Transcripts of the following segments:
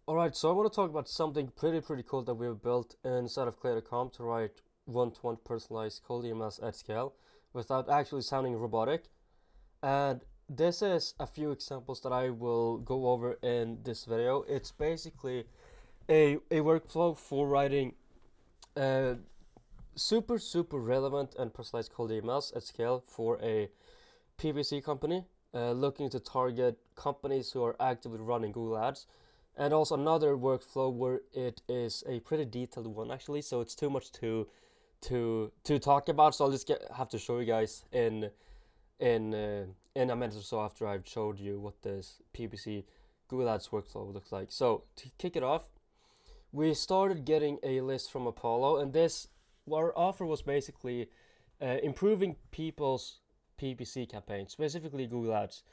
Alright, so I want to talk about something pretty cool that we've built inside of Clay.com to write one-to-one personalized cold emails at scale without actually sounding robotic. And this is a few examples that I will go over in this video. It's basically a workflow for writing uh, super relevant and personalized cold emails at scale for a PPC company looking to target companies who are actively running Google Ads, and also another workflow where it is a pretty detailed one actually. So it's too much to talk about. So I'll just have to show you guys in a minute or so after I've showed you what this PPC Google Ads workflow looks like. So to kick it off, we started getting a list from Apollo, and this our offer was basically improving people's PPC campaigns, specifically Google Ads.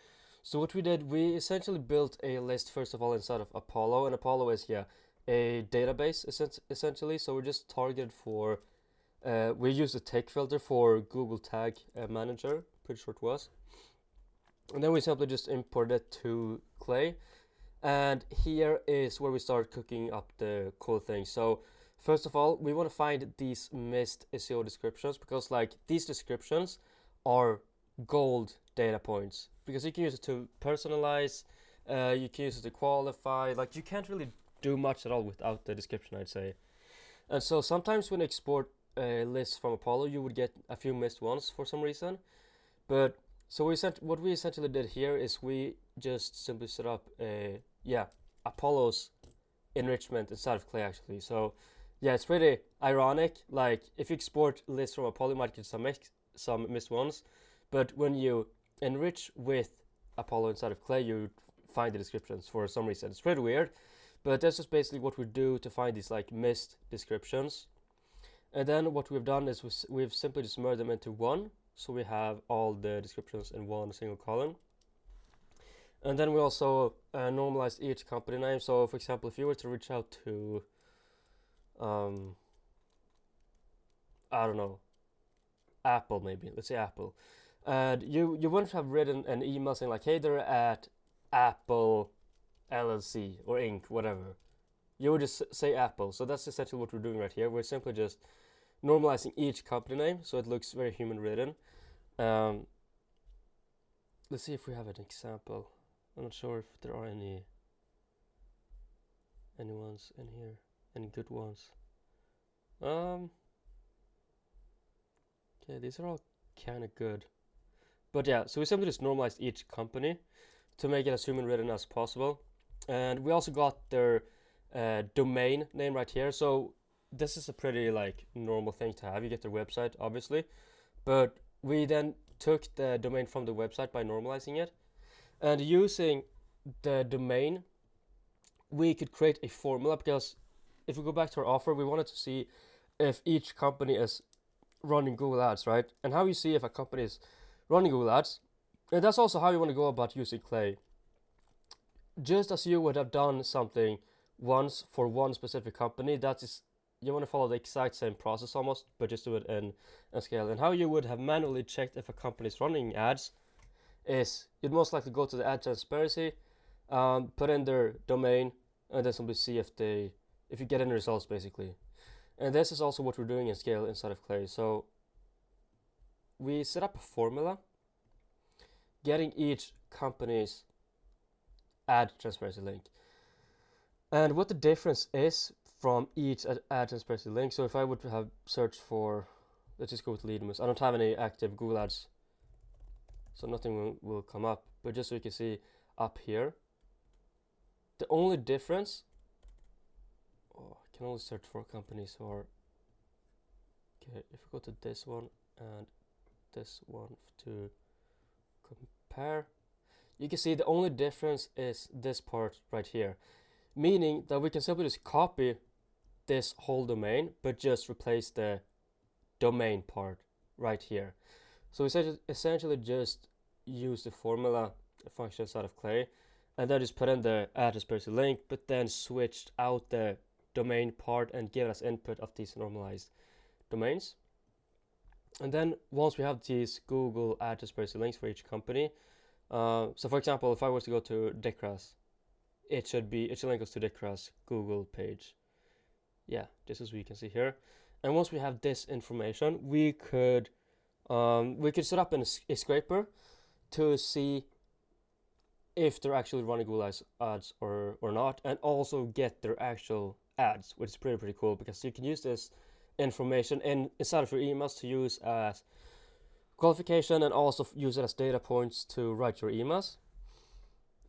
So what we did, we essentially built a list first of all inside of Apollo, and Apollo is a database essentially. So we're just targeted for. We use the tag filter for Google Tag Manager, pretty sure it was, and then we simply just import it to Clay. And here is where we start cooking up the cool things. So first of all, we want to find these missed SEO descriptions, because like these descriptions are gold data points, because you can use it to personalize, you can use it to qualify. Like you can't really do much at all without the description, I'd say. And so sometimes when you export a list from Apollo, you would get a few missed ones for some reason. But so what we essentially did here is we just simply set up Apollo's enrichment inside of Clay actually. So yeah, it's pretty ironic. Like if you export lists from Apollo, you might get some missed ones, but when you enrich with Apollo inside of Clay, you find the descriptions for some reason. It's pretty weird, but that's just basically what we do to find these like missed descriptions. And then what we've done is we've simply just merged them into one, so we have all the descriptions in one single column. And then we also normalized each company name. So for example, if you were to reach out to I don't know, Apple, maybe let's say Apple, and you wouldn't have written an email saying like, hey, they're at Apple LLC or Inc, whatever. You would just say Apple. So that's essentially what we're doing right here. We're simply just normalizing each company name so it looks very human written. um, let's see if we have an example. I'm not sure if there are any ones in here, any good ones. um okay, these are all kind of good, but yeah, so we simply just normalized each company to make it as human written as possible. And we also got their domain name right here. So this is a pretty like normal thing to have. You get their website obviously, but we then took the domain from the website by normalizing it, and using the domain we could create a formula, because if we go back to our offer, we wanted to see if each company is running Google Ads, right? And how you see if a company is running Google Ads, and that's also how you want to go about using Clay. Just as you would have done something once for one specific company, that is, you want to follow the exact same process almost, but just do it in scale. And how you would have manually checked if a company is running ads is you'd most likely go to the ad transparency, put in their domain, and then simply see if you get any results basically. And this is also what we're doing in scale inside of Clay. So we set up a formula getting each company's ad transparency link, and what the difference is from each ad transparency link. So if I would have searched for, let's just go with Leadmus. I don't have any active Google Ads, so nothing will come up. But just so you can see up here, the only difference, I can only search for companies who are, okay, if we go to this one and this one to compare, you can see the only difference is this part right here, meaning that we can simply just copy this whole domain but just replace the domain part right here. So we essentially just use the formula function inside of Clay, and then just put in the ad transparency link, but then switched out the domain part and give us input of these normalized domains. And then once we have these Google ad transparency links for each company, so for example, if I was to go to Decras, it should link us to the cross Google page. Yeah, this is what you can see here. And once we have this information, we could set up a scraper to see if they're actually running Google ads or not, and also get their actual ads, which is pretty cool, because you can use this information inside of your emails to use as qualification, and also use it as data points to write your emails.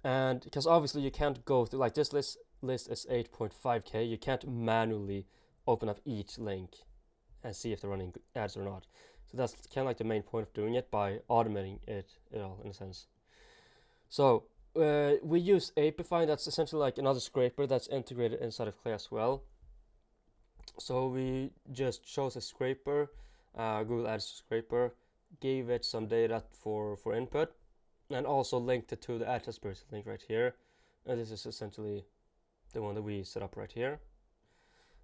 And because obviously you can't go through, like, this list is 8.5k, you can't manually open up each link and see if they're running ads or not. So that's kind of like the main point of doing it, by automating it all, in a sense. So we use Apify. That's essentially like another scraper that's integrated inside of Clay as well. So we just chose a scraper, Google Ads scraper, gave it some data for input, and also linked it to the ad test person link right here. And this is essentially the one that we set up right here.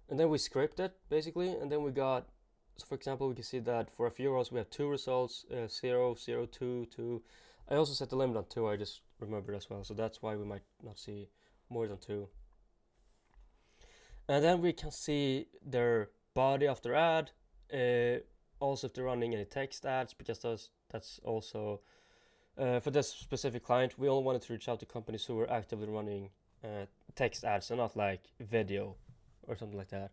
And then we scraped it basically, and then we got, so for example, we can see that for a few rows we have 2 results, 0, 0, 2, 2. I also set the limit on 2, I just remembered as well, so that's why we might not see more than 2. And then we can see their body of their ad, also if they're running any text ads, because that's also, for this specific client, we only wanted to reach out to companies who were actively running text ads and not like video or something like that.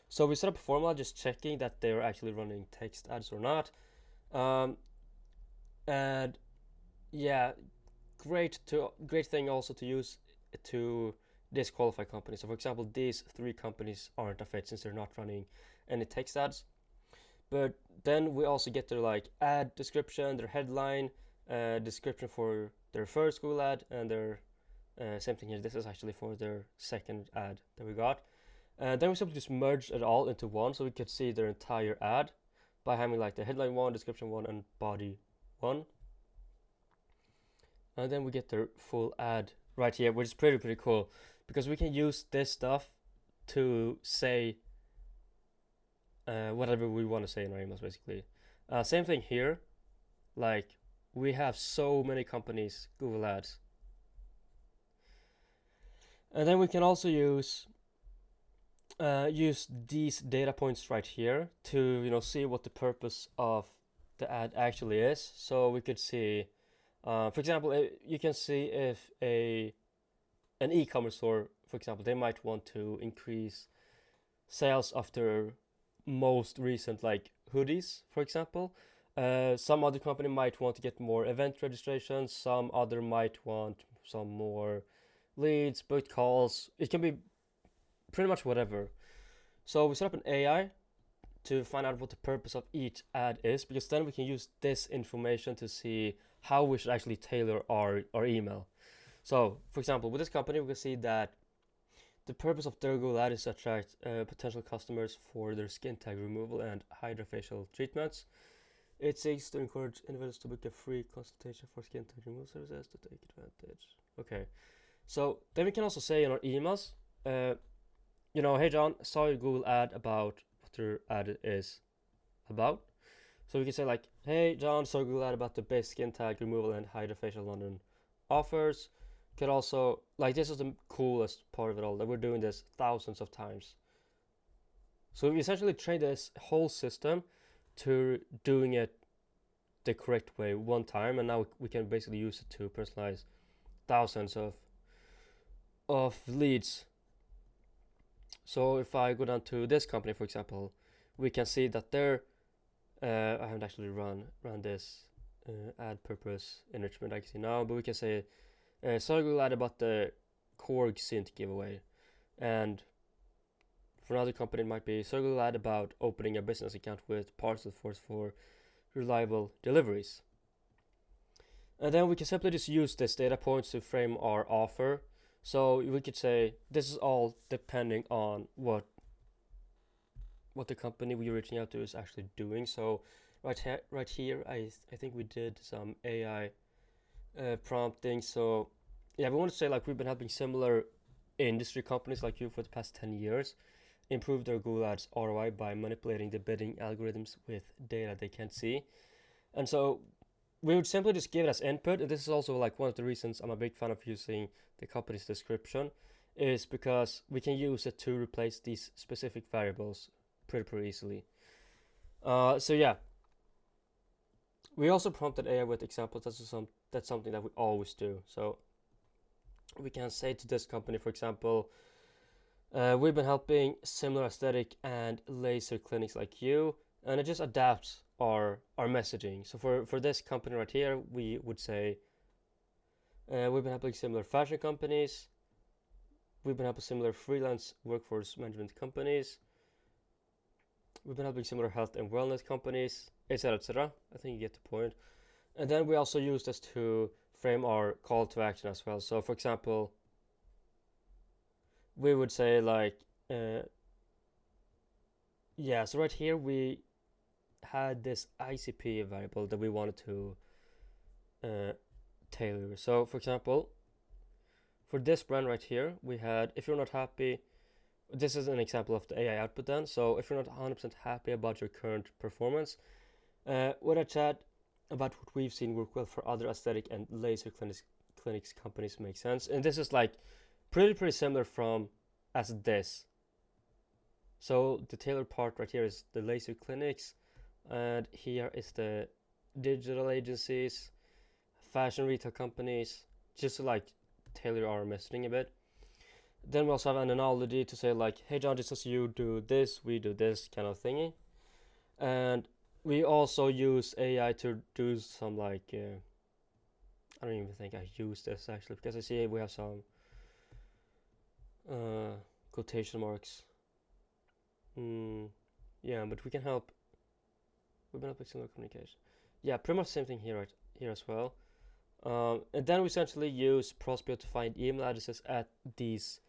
So we set up a formula just checking that they're actually running text ads or not. And yeah, great thing also to use to disqualify companies. So for example, these 3 companies aren't a fit since they're not running any text ads. But then we also get their like ad description, their headline, description for their first Google ad, and their same thing here. This is actually for their second ad that we got. Then we simply just merged it all into one, so we could see their entire ad by having like the headline 1, description 1, and body 1. And then we get their full ad right here, which is pretty cool, because we can use this stuff to say whatever we want to say in our emails, basically. Same thing here, like we have so many companies Google ads. And then we can also use these data points right here to see what the purpose of the ad actually is. So we could see, for example, you can see if an e-commerce store, for example, they might want to increase sales of their most recent like hoodies, for example. Some other company might want to get more event registrations. Some other might want some more leads, booked calls. It can be pretty much whatever. So we set up an AI to find out what the purpose of each ad is, because then we can use this information to see how we should actually tailor our email. So for example, with this company, we can see that the purpose of their Google ad is to attract potential customers for their skin tag removal and hydrofacial treatments. It seeks to encourage individuals to book a free consultation for skin tag removal services to take advantage. Okay, so then we can also say in our emails, hey John, saw your Google ad about what your ad is about. So we can say like, hey John, saw Google ad about the best skin tag removal and hydrofacial London offers. Could also, like, this is the coolest part of it all, that we're doing this thousands of times. So we essentially train this whole system to doing it the correct way one time, and now we can basically use it to personalize thousands of leads. So if I go down to this company, for example, we can see that they're I haven't actually run this ad purpose enrichment I can see now, but we can say so Google ad about the Korg synth giveaway, and for another company it might be so Google ad about opening a business account with Parcel Force for reliable deliveries. And then we can simply just use this data points to frame our offer. So we could say this is all depending on what the company we're reaching out to is actually doing. So right here I think we did some AI prompting. So yeah, we want to say like we've been helping similar industry companies like you for the past 10 years improve their Google Ads ROI by manipulating the bidding algorithms with data they can't see. And so we would simply just give it as input, and this is also like one of the reasons I'm a big fan of using the company's description, is because we can use it to replace these specific variables pretty easily. So yeah, we also prompted AI with examples. That's something that we always do. So we can say to this company, for example, we've been helping similar aesthetic and laser clinics like you, and it just adapts our messaging. So for this company right here, we would say we've been helping similar fashion companies, we've been helping similar freelance workforce management companies, we've been helping similar health and wellness companies, etc., etc. I think you get the point. And then we also use this to frame our call to action as well. So for example, we would say like, yeah, so right here we had this ICP variable that we wanted to uh, tailor. So for example, for this brand right here, we had, if you're not happy, this is an example of the AI output then. So if you're not 100% happy about your current performance, what I chat about what we've seen work well for other aesthetic and laser clinics companies make sense. And this is like pretty similar from as this. So the tailored part right here is the laser clinics, and here is the digital agencies, fashion retail companies, just to like tailor our messaging a bit. Then we also have an analogy to say like, hey John, just as you do this, we do this kind of thingy. And we also use AI to do some like, I don't even think I use this actually, because I see we have some quotation marks. Yeah, but we can help. We've been helping similar communication. Yeah, pretty much the same thing here, right here as well. And then we essentially use Prospio to find email addresses at these.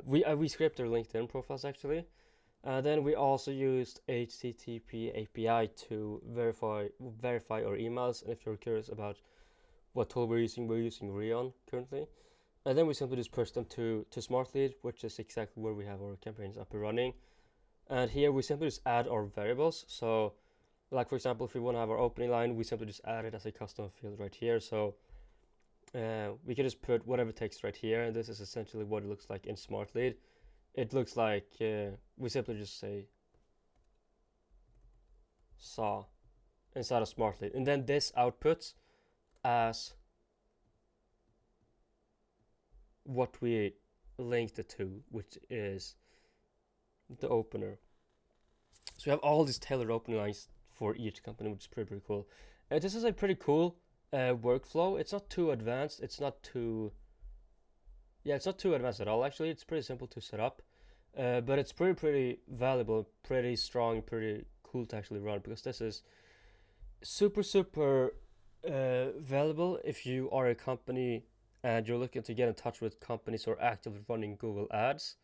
We scraped their LinkedIn profiles actually. Then we also used HTTP API to verify our emails. And if you're curious about what tool we're using Rion currently. And then we simply just push them to SmartLead, which is exactly where we have our campaigns up and running. And here we simply just add our variables. So like for example, if we want to have our opening line, we simply just add it as a custom field right here. So we can just put whatever text right here, and this is essentially what it looks like in SmartLead. It looks like we simply just say saw inside of SmartLead, and then this outputs as what we linked it to, which is the opener. So we have all these tailored opening lines for each company, which is pretty cool. This is a pretty cool workflow. It's not too advanced. It's not too advanced at all. Actually, it's pretty simple to set up, but it's pretty valuable, pretty strong, pretty cool to actually run, because this is super valuable if you are a company and you're looking to get in touch with companies who are actively running Google Ads.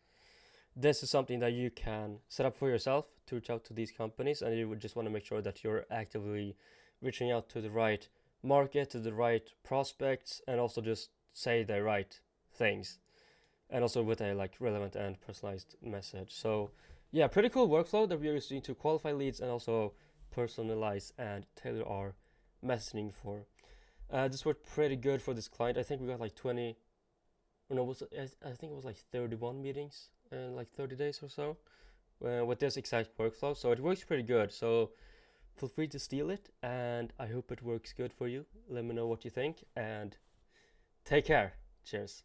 This is something that you can set up for yourself to reach out to these companies, and you would just want to make sure that you're actively reaching out to the right market, to the right prospects, and also just say the right things, and also with a like relevant and personalized message. So yeah, pretty cool workflow that we're using to qualify leads and also personalize and tailor our messaging for. This worked pretty good for this client. I think we got like 20, or no, I think it was like 31 meetings in like 30 days or so with this exact workflow. So it works pretty good. So feel free to steal it, and I hope it works good for you. Let me know what you think, and take care. Cheers.